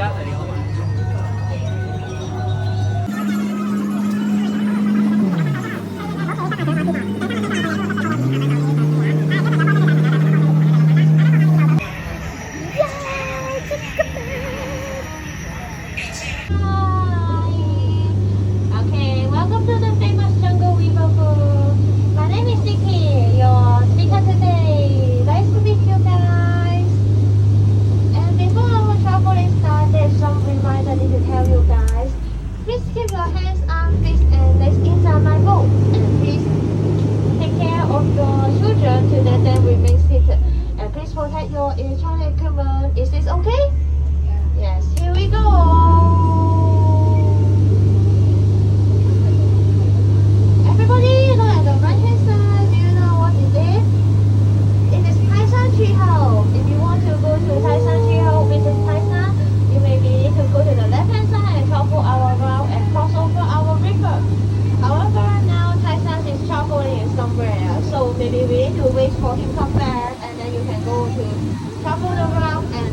家的你好吗？Okay, welcome to the famous jungle river pool. My name is Nikki, your speaker today. Nice to meet you guys. And before our traveling starts, there's some reminder I need to tell you guys. Please keep your hands, arms, fists, and legs inside my boat. And please take care of your children to let them remain seated. And please protect your electronic equipment. Is this okay? Yes, here we go. Everybody, look at the right hand side. Do you know what it is? It is Taisan Tree House. If you want to go to Taisan Tree House, visit Taisan, you maybe need to go to the left hand side and travel our route and cross over our river. However, now Taisan is traveling somewhere, so maybe we need to wait for him to come back, and then you can go to travel the route and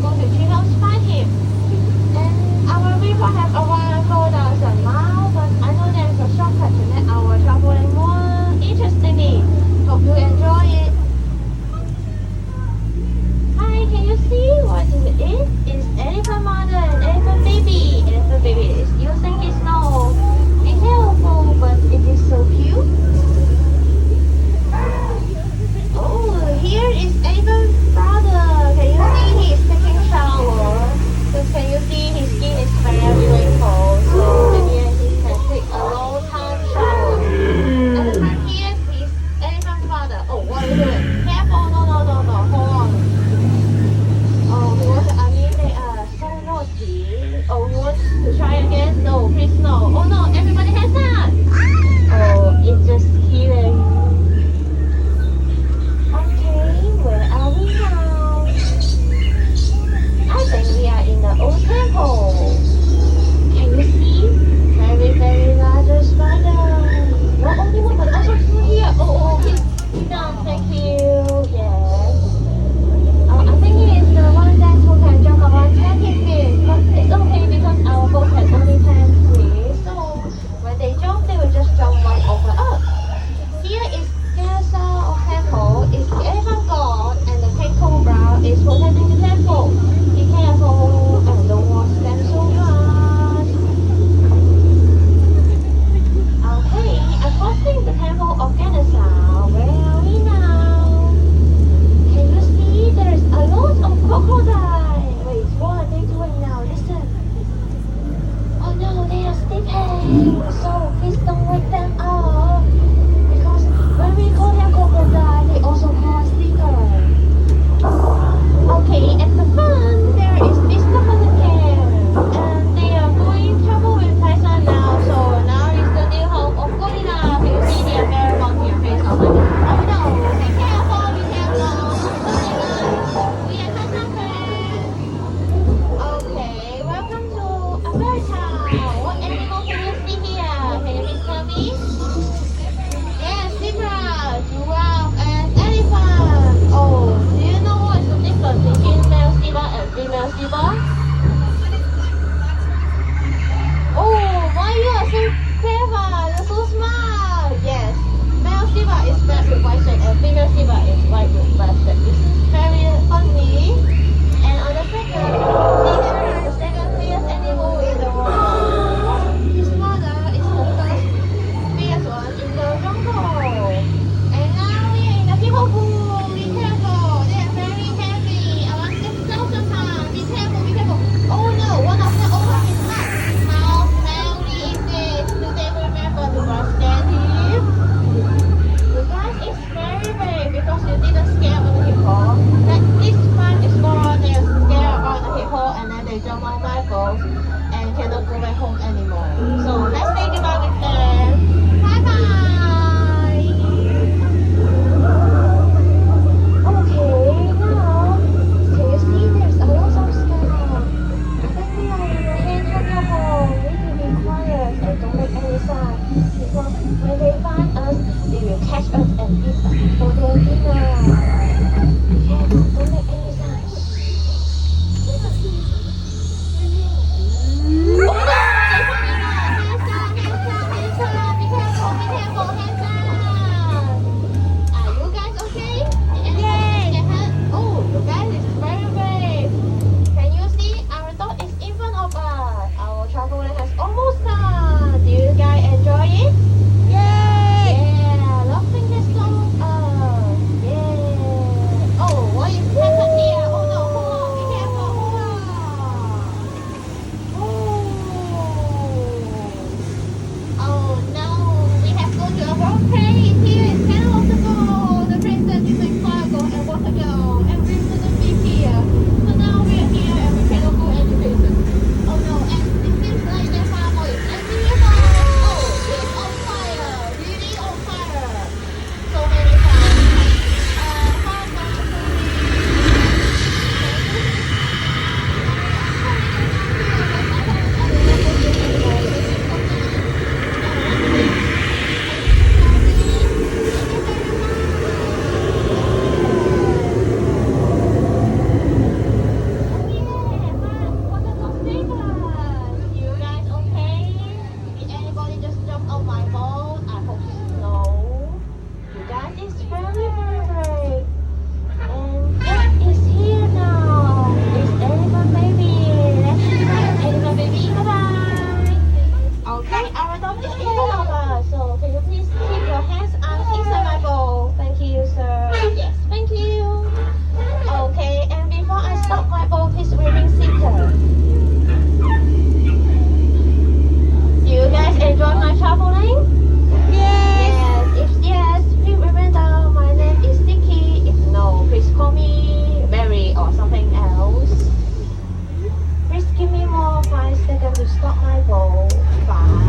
go to Tree House to find him. And our river has around 4,000 miles, but I know there's a shortcut to make our traveling more interesting. Hope you enjoy it. Hi, can you see what it is? It's elephant mother and elephant baby. Elephant baby is using his nose. Be careful, but it is so cute. Oh, here is elephant brother. Can you see he's taking shower? So can you see his skin is very cold, so maybe he can take a long time shower. And here is elephant father. Oh, what are you doing? Careful, no, hold on. Oh, he wants to they are so naughty. Oh, you want to try again? No, please no. Oh no, everybody hands up. Oh, it's just killing. Okay, where are we now? I think we are in the old temple. Can you see? Very large spider. No, only one, but also two here. Oh, he's done. Thank you. Yes. I think he is the one that who can jump around 20 feet. But it's okay because our boat has only 10 feet. So when they jump, they will just jump right over us. Here is Gaza of temple. Is the elephant god, and the king cobra is protecting the temple. Be careful and don't watch them so much. Okay, I'm crossing the temple of Gaza. Where are we now? Can you see there's a lot of crocodiles? Wait, what are they doing now? Listen. Oh no, they are sleeping. So please don't wake them up. Because when we call them crocodile, they also call us sleeper. Okay, at the front there is Mr. Camp, and they are going travel with Taisan now. So now is the new home of gorilla. Can you see they are very monkey face on it? Oh no, be careful, be careful. We are Taisan friends. Okay, welcome to America. What animal can you see here? Can you please tell me? Yes, zebra, giraffe, and elephant. Oh, do you know what is the difference between male zebra and female zebra? Oh, why you are so clever? You're so smart. Yes, male zebra is black with white stripe and female zebra is white with black stripe. This is very funny. And on the second, zebra is the second fierce animal in the world. His mother is the first fierce one in the jungle. And now we are in the people pool. Be careful, they are very heavy. Around 6,000 pounds. Be careful, be careful. Oh no, one of them opened his mouth. How smelly is it? Do they remember to brush their teeth? You guys, it's very because you didn't scare on the hippo. That this one is more they are scared about the hippo and then they jump on my boat and cannot go back home anymore. So let's say goodbye with them. Bye bye. Okay, now can you see there's a lot of sky? I think we are in the hand home. We need to be quiet and don't make any sound because when they find us, they will catch us and eat us for their dinner. Be careful, don't make any sound. Shh. Can you see? There's a lot of sky. I think we are in the hand home. We need to be quiet and don't make any sound because when they find us, they will catch us and eat us for their dinner. Be careful, don't make any sound. Shh. Okay, now can you see there's a lot of sky? I think we are in the hand home. We need to be quiet and don't make any sound because when they find us, they will catch us and eat us for their dinner. Be careful, don't make any sound. Shh. smiling? Yes. If yes, please remember my name is Sticky. If no, please call me Mary or something else. Please give me more 5 seconds to stop my bowl. 5.